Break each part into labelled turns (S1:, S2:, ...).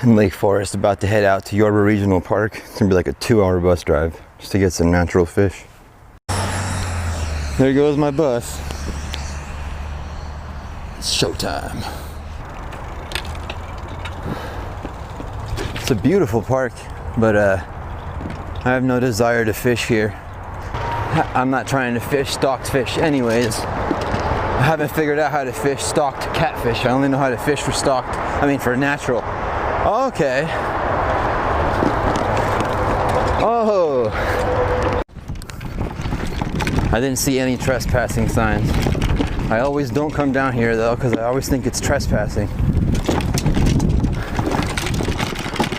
S1: in Lake Forest, about to head out to Yorba Regional Park. It's gonna be like a 2-hour bus drive just to get some natural fish. There goes my bus. It's showtime. It's a beautiful park, but I have no desire to fish here. I'm not trying to fish stocked fish anyways. I haven't figured out how to fish stocked catfish. I only know how to fish for stocked, for natural. Okay. Oh. I didn't see any trespassing signs. I always don't come down here though, because I always think it's trespassing.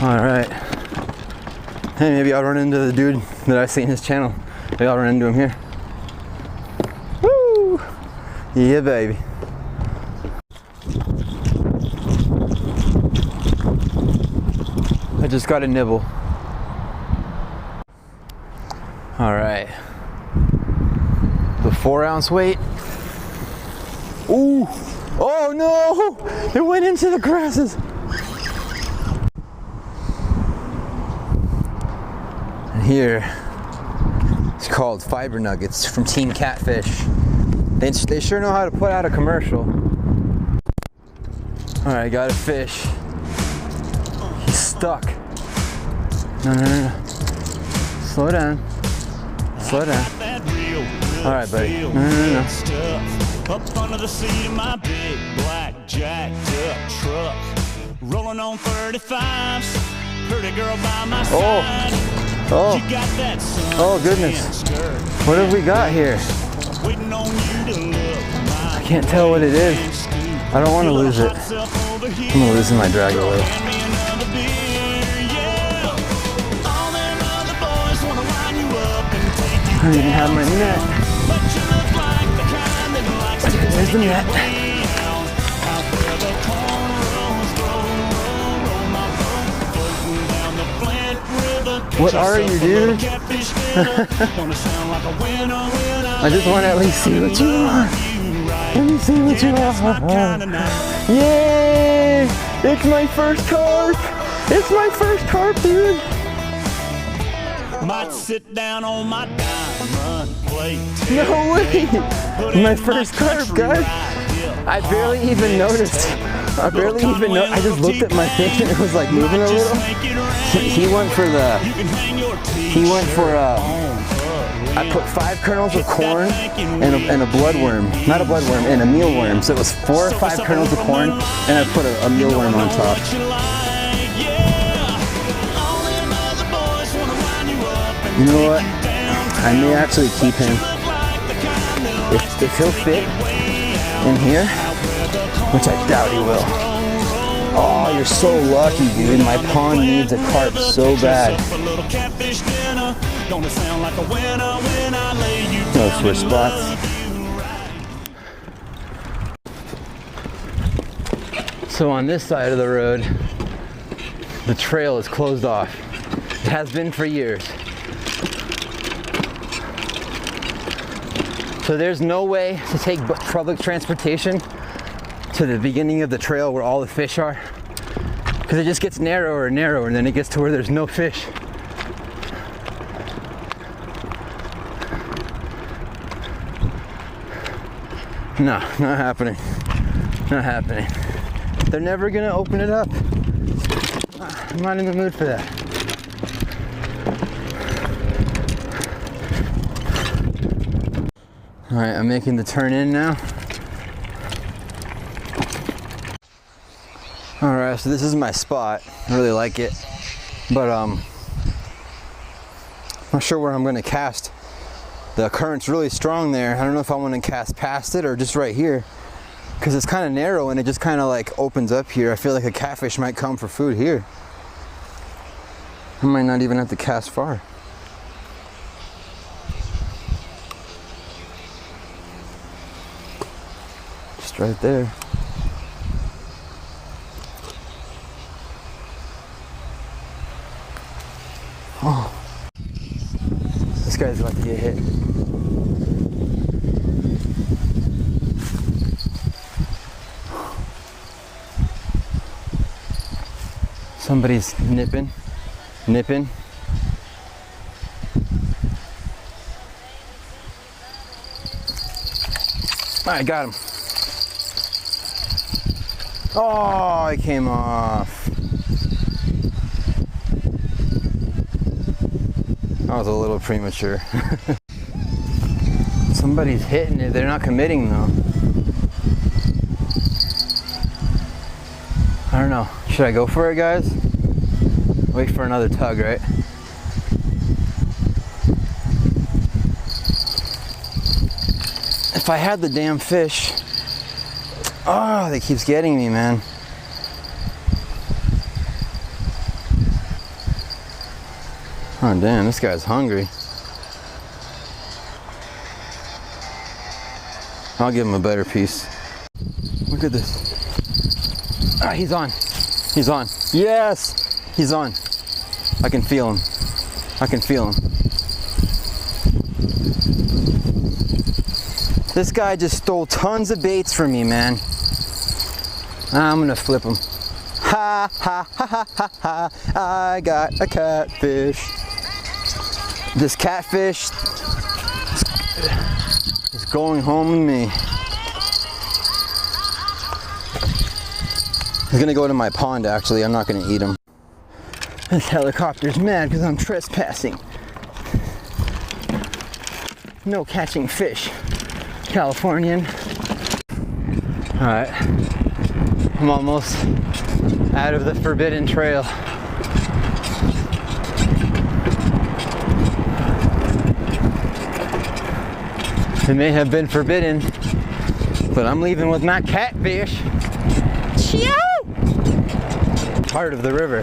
S1: All right. Hey, maybe I'll run into the dude that I see in his channel. Maybe I'll run into him here. Woo! Yeah, baby. I just got a nibble. All right. The 4-ounce weight. Ooh! Oh no! It went into the grasses. And here, it's called Fiber Nuggets from Team Catfish. They sure know how to put out a commercial. All right, got a fish. He's stuck. No. Slow down. Slow down. All right, buddy. No. Up under the seat of my big black jacked up truck, rolling on 35s. Pretty girl by my side. Oh goodness. What have we got here? I can't tell what it is. I don't want to lose it. I'm gonna lose my drag a little. I don't even have my net. There's the net. What are you, dude? I just want to at least see what you are. Let me see what you are. Yay! It's my first carp! It's my first carp, dude! Might sit down on my diamond plate. No way! My first carp, guys! I barely even noticed. I just looked at my fish and it was like moving a little. He went for I put 5 kernels of corn and a bloodworm. Not a bloodworm, and a mealworm. So it was 4 or 5 kernels of corn and I put a mealworm on top. You know what? I may actually keep him. If he'll fit in here, which I doubt he will. Oh, you're so lucky, dude. My pond needs a carp so bad. No switch spots. So on this side of the road, the trail is closed off. It has been for years. So there's no way to take public transportation to the beginning of the trail where all the fish are, because it just gets narrower and narrower, and then it gets to where there's no fish. No, not happening. Not happening. They're never gonna open it up. I'm not in the mood for that. All right, I'm making the turn in now. All right, so this is my spot. I really like it, but I'm not sure where I'm gonna cast. The current's really strong there. I don't know if I want to cast past it or just right here, because it's kind of narrow and it just kind of like opens up here. I feel like a catfish might come for food here. I might not even have to cast far. Just right there. Oh, this guy's about to get hit. Somebody's nipping. I got him. Oh, he came off. That was a little premature. Somebody's hitting it. They're not committing though. I don't know. Should I go for it, guys? Wait for another tug, right? If I had the damn fish. Oh, that keeps getting me, man. Oh, damn, this guy's hungry. I'll give him a better piece. Look at this. Ah, he's on. He's on. Yes! He's on. I can feel him. I can feel him. This guy just stole tons of baits from me, man. I'm gonna flip him. Ha ha ha ha ha ha. I got a catfish. This catfish is going home with me. He's gonna go to my pond actually. I'm not gonna eat him. This helicopter's mad because I'm trespassing. No catching fish. Californian. Alright. I'm almost out of the forbidden trail. It may have been forbidden, but I'm leaving with my catfish. Chew! Part of the river.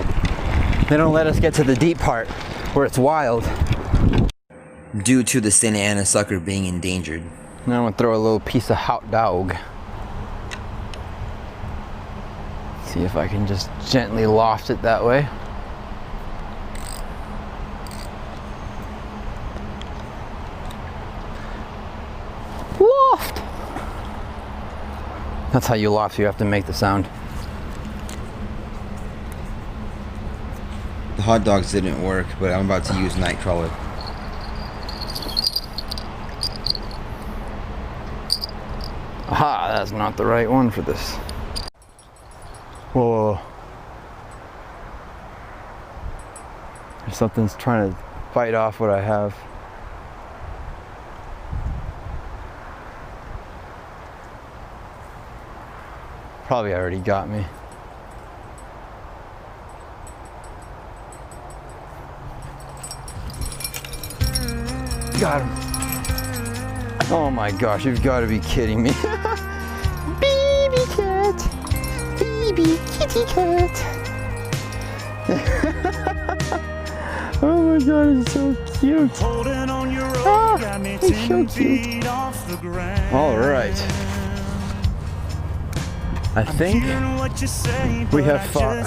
S1: They don't let us get to the deep part where it's wild.
S2: Due to the Santa Ana sucker being endangered.
S1: Now I'm gonna throw a little piece of hot dog. See if I can just gently loft it that way. Loft! That's how you loft, you have to make the sound.
S2: The hot dogs didn't work, but I'm about to use Nightcrawler.
S1: Aha, that's not the right one for this. Whoa. Something's trying to fight off what I have. Probably already got me. Got him. Oh my gosh, you've got to be kidding me. Baby cat. Baby kitty cat. Oh my god, it's so cute. Oh, he's so cute. All right. I think we have found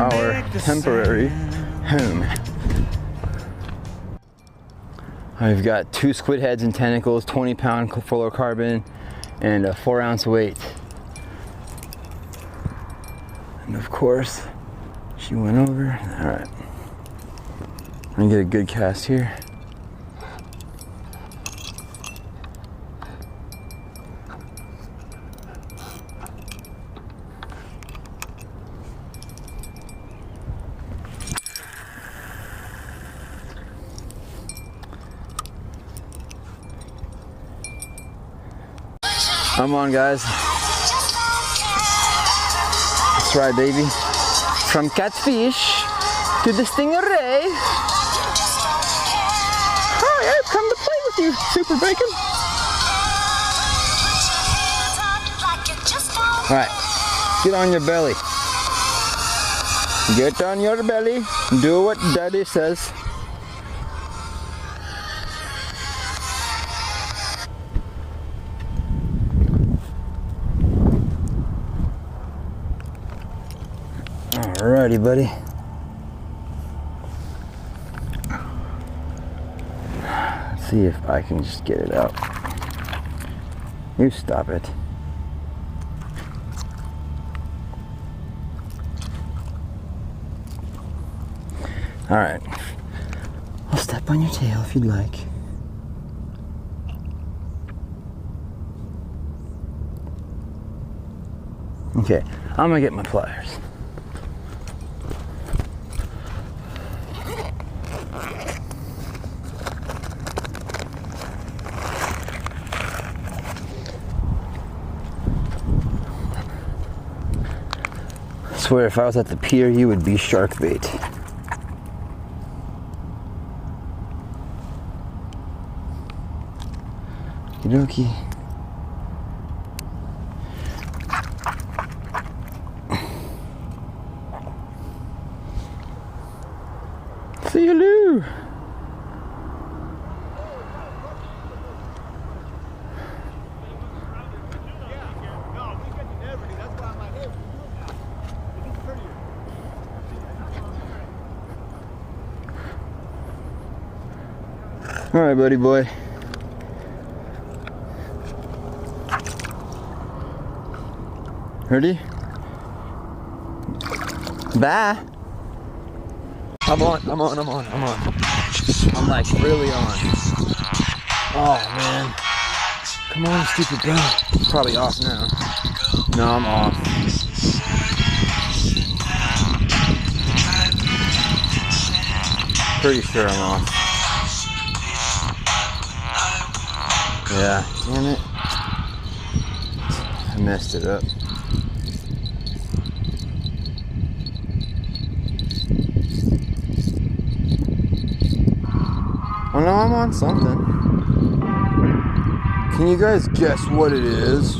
S1: our temporary home. I've got 2 squid heads and tentacles, 20-pound fluorocarbon, and a 4-ounce weight. And of course, she went over. All right, I'm gonna get a good cast here. Come on, guys. That's right, baby. From catfish to the stingray. Hi, I've come to play with you, Super Bacon. All right, get on your belly. Get on your belly. Do what Daddy says. Alrighty, buddy. Let's see if I can just get it out. You stop it. Alright. I'll step on your tail if you'd like. Okay, I'm gonna get my pliers. I swear if I was at the pier, you would be shark bait. Okey-dokey. Say hello. All right, buddy boy. Ready? Bye. I'm on. I'm like really on. Oh man. Come on, stupid bro. It's probably off now. No, I'm off. Pretty sure I'm off. Yeah, damn it. I messed it up. Oh no, I'm on something. Can you guys guess what it is?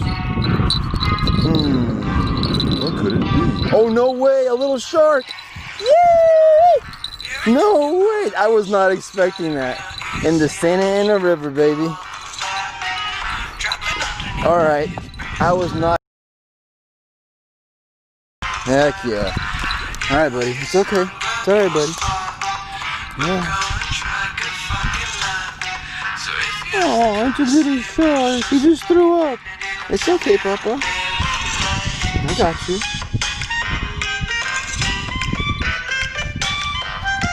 S1: What could it be? Oh no way, a little shark! Yay! No way! I was not expecting that. In the Santa Ana River, baby. Alright, I was not. Heck yeah. Alright, buddy, it's okay. It's alright, buddy. Yeah. Oh, it's a little shark. He just threw up. It's okay, Papa. I got you.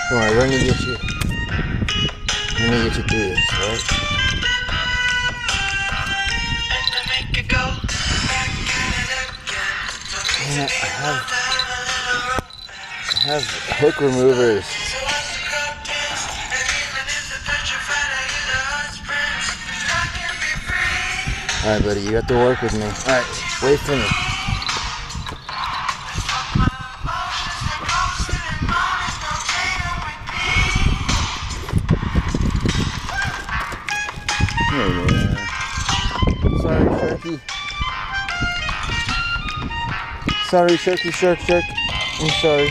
S1: Don't worry, we're gonna get you. We're gonna get you through this, right? Man, I have hook removers. Alright, buddy, you have to work with me. Alright, wait for me. Sorry, Sharky. Sorry, Sharky, shark. I'm sorry.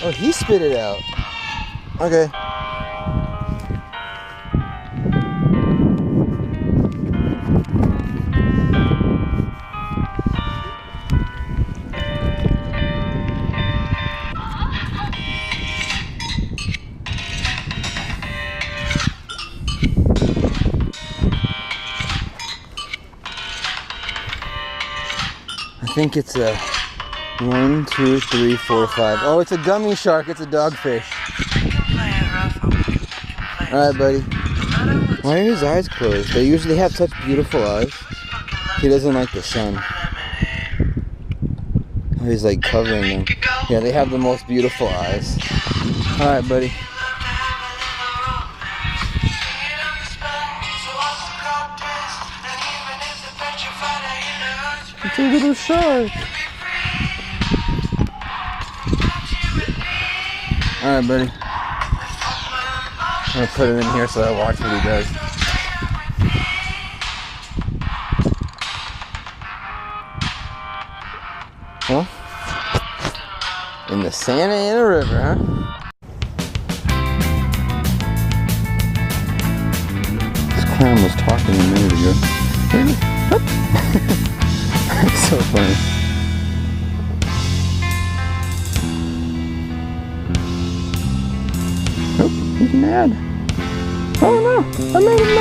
S1: Oh, he spit it out. Okay. I think it's a 1, 2, 3, 4, 5. Oh, it's a gummy shark. It's a dogfish. Alright, buddy. Why are his eyes closed? They usually have such beautiful eyes. He doesn't like the sun. Oh, he's like covering them. Yeah, they have the most beautiful eyes. Alright, buddy. It's a little shark. Alright, buddy. I'm gonna put him in here so I watch what he does. Well, in the Santa Ana River, huh? This clown was talking a minute ago. It's so funny. Oh, he's mad. Oh no, I made him